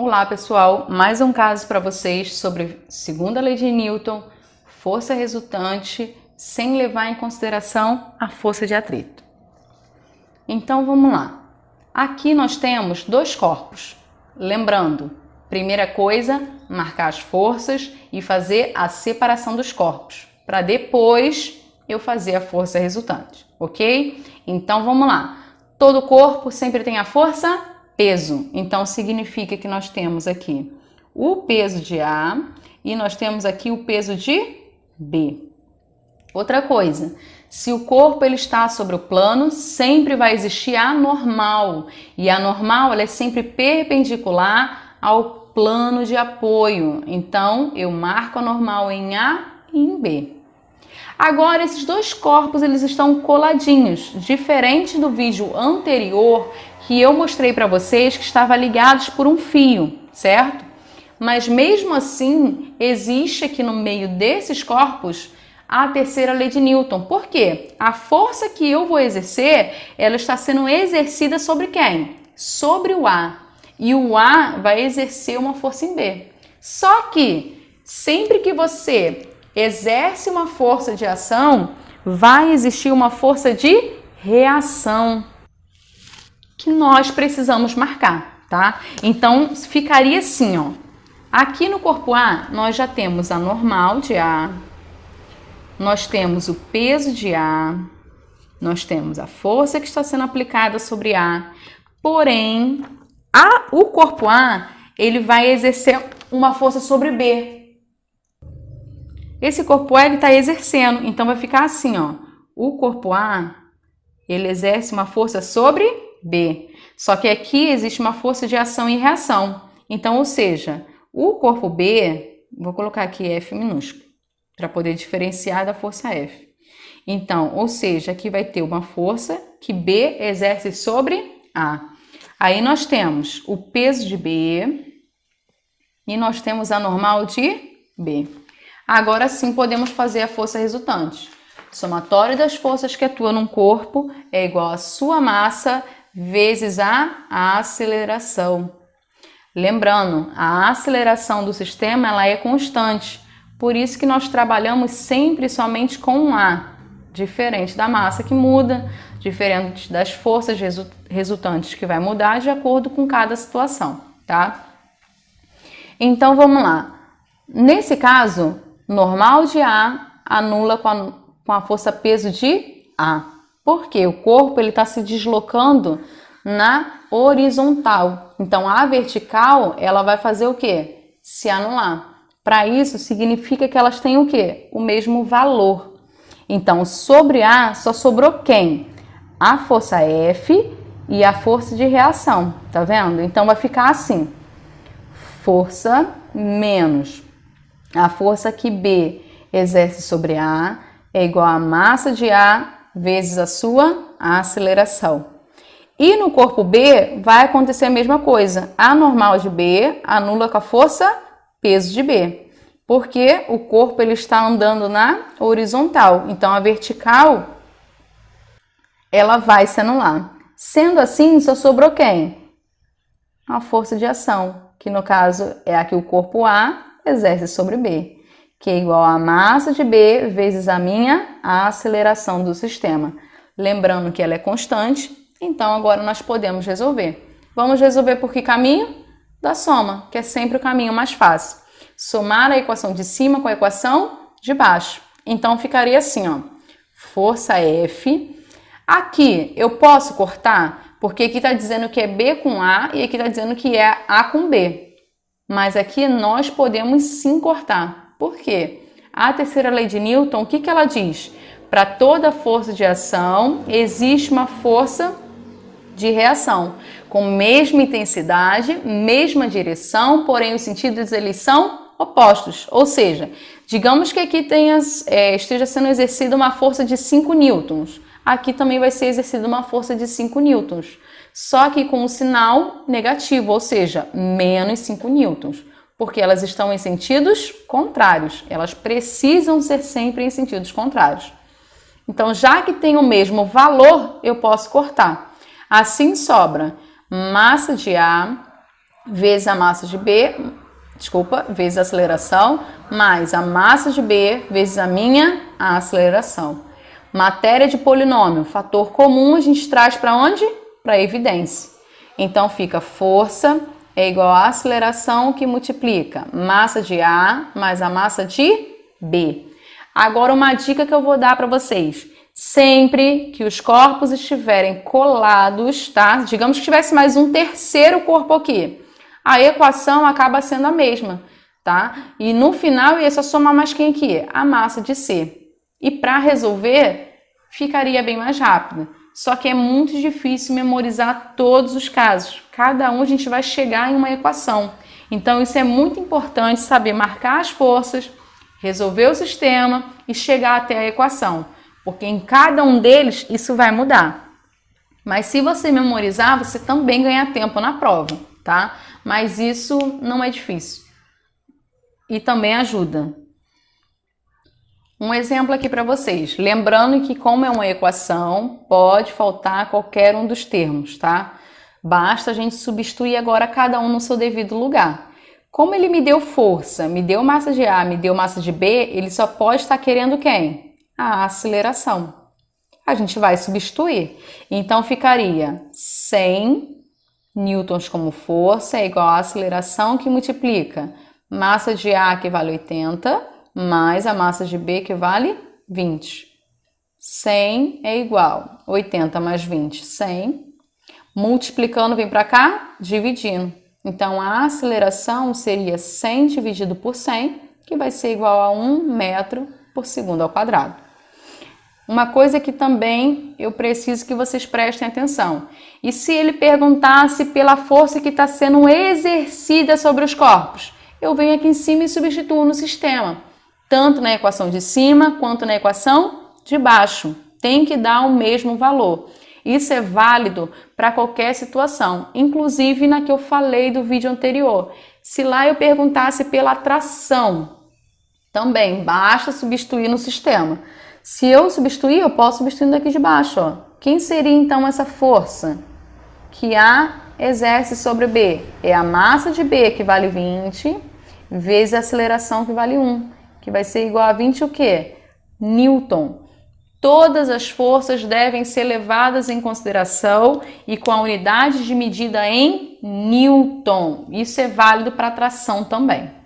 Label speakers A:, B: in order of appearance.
A: Vamos lá, pessoal, mais um caso para vocês sobre segunda lei de Newton, força resultante, sem levar em consideração a força de atrito. Então, vamos lá. Aqui nós temos dois corpos. Lembrando, primeira coisa, marcar as forças e fazer a separação dos corpos, para depois eu fazer a força resultante, ok? Então, vamos lá. Todo corpo sempre tem a força peso. Então, significa que nós temos aqui o peso de A e nós temos aqui o peso de B. Outra coisa, se o corpo ele está sobre o plano, sempre vai existir a normal. E a normal ela é sempre perpendicular ao plano de apoio. Então, eu marco a normal em A e em B. Agora, esses dois corpos eles estão coladinhos, diferente do vídeo anterior que eu mostrei para vocês que estavam ligados por um fio, certo? Mas mesmo assim, existe aqui no meio desses corpos a terceira lei de Newton. Por quê? A força que eu vou exercer, ela está sendo exercida sobre quem? Sobre o A. E o A vai exercer uma força em B. Só que, sempre que você exerce uma força de ação, vai existir uma força de reação que nós precisamos marcar, tá? Então, ficaria assim, ó. Aqui no corpo A, nós já temos a normal de A, nós temos o peso de A, nós temos a força que está sendo aplicada sobre A, porém, o corpo A, ele vai exercer uma força sobre B. Esse corpo A, ele está exercendo, então vai ficar assim, ó. O corpo A, ele exerce uma força sobre B. Só que aqui existe uma força de ação e reação. Então, ou seja, o corpo B, vou colocar aqui F minúsculo, para poder diferenciar da força F. Então, ou seja, aqui vai ter uma força que B exerce sobre A. Aí nós temos o peso de B e nós temos a normal de B. Agora sim podemos fazer a força resultante. Somatório das forças que atuam num corpo é igual a sua massa vezes a aceleração. Lembrando, a aceleração do sistema ela é constante, por isso que nós trabalhamos sempre somente com um A, diferente da massa que muda, diferente das forças resultantes que vai mudar de acordo com cada situação, tá? Então vamos lá. Nesse caso, normal de A anula com a força peso de A. Porque o corpo está se deslocando na horizontal. Então, a vertical, ela vai fazer o quê? Se anular. Para isso, significa que elas têm o quê? O mesmo valor. Então, sobre A, só sobrou quem? A força F e a força de reação. Tá vendo? Então, vai ficar assim. Força menos a força que B exerce sobre A é igual a massa de A vezes a sua aceleração. E no corpo B vai acontecer a mesma coisa. A normal de B anula com a força peso de B. Porque o corpo ele está andando na horizontal. Então a vertical ela vai se anular. Sendo assim, só sobrou quem? A força de ação, que no caso é a que o corpo A exerce sobre B, que é igual a massa de B vezes a aceleração do sistema. Lembrando que ela é constante, então agora nós podemos resolver. Vamos resolver por que caminho? Da soma, que é sempre o caminho mais fácil. Somar a equação de cima com a equação de baixo. Então ficaria assim, ó. Força F. Aqui eu posso cortar, porque aqui está dizendo que é B com A e aqui está dizendo que é A com B. Mas aqui nós podemos sim cortar. Por quê? A terceira lei de Newton, o que ela diz? Para toda força de ação, existe uma força de reação. Com mesma intensidade, mesma direção, porém os sentidos eles são opostos. Ou seja, digamos que aqui esteja sendo exercida uma força de 5 newtons. Aqui também vai ser exercida uma força de 5 newtons. Só que com um sinal negativo, ou seja, menos 5 newtons, porque elas estão em sentidos contrários. Elas precisam ser sempre em sentidos contrários. Então, já que tem o mesmo valor, eu posso cortar. Assim sobra massa de A vezes a massa de B, vezes a aceleração, mais a massa de B vezes a minha aceleração. Matéria de polinômio, fator comum, a gente traz para onde? Para a evidência. Então fica força é igual a aceleração que multiplica massa de A mais a massa de B. Agora uma dica que eu vou dar para vocês. Sempre que os corpos estiverem colados, tá? Digamos que tivesse mais um terceiro corpo aqui. A equação acaba sendo a mesma, tá? E no final ia só somar mais quem aqui? A massa de C. E para resolver, ficaria bem mais rápido. Só que é muito difícil memorizar todos os casos. Cada um a gente vai chegar em uma equação. Então isso é muito importante, saber marcar as forças, resolver o sistema e chegar até a equação. Porque em cada um deles isso vai mudar. Mas se você memorizar, você também ganha tempo na prova, tá? Mas isso não é difícil. E também ajuda. Um exemplo aqui para vocês. Lembrando que como é uma equação, pode faltar qualquer um dos termos, tá? Basta a gente substituir agora cada um no seu devido lugar. Como ele me deu força, me deu massa de A, me deu massa de B, ele só pode estar querendo quem? A aceleração. A gente vai substituir. Então ficaria 100 newtons como força é igual a aceleração que multiplica massa de A que vale 80 mais a massa de B que vale 20. 100 é igual 80 mais 20, 100. Multiplicando vem para cá, dividindo. Então a aceleração seria 100 dividido por 100, que vai ser igual a 1 metro por segundo ao quadrado. Uma coisa que também eu preciso que vocês prestem atenção. E se ele perguntasse pela força que está sendo exercida sobre os corpos? Eu venho aqui em cima e substituo no sistema. Tanto na equação de cima quanto na equação de baixo. Tem que dar o mesmo valor. Isso é válido para qualquer situação, inclusive na que eu falei do vídeo anterior. Se lá eu perguntasse pela tração, também basta substituir no sistema. Se eu substituir, eu posso substituir daqui de baixo. Ó. Quem seria então essa força que A exerce sobre B? É a massa de B, que vale 20, vezes a aceleração, que vale 1, que vai ser igual a 20 o quê? Newton. Todas as forças devem ser levadas em consideração e com a unidade de medida em Newton. Isso é válido para a tração também.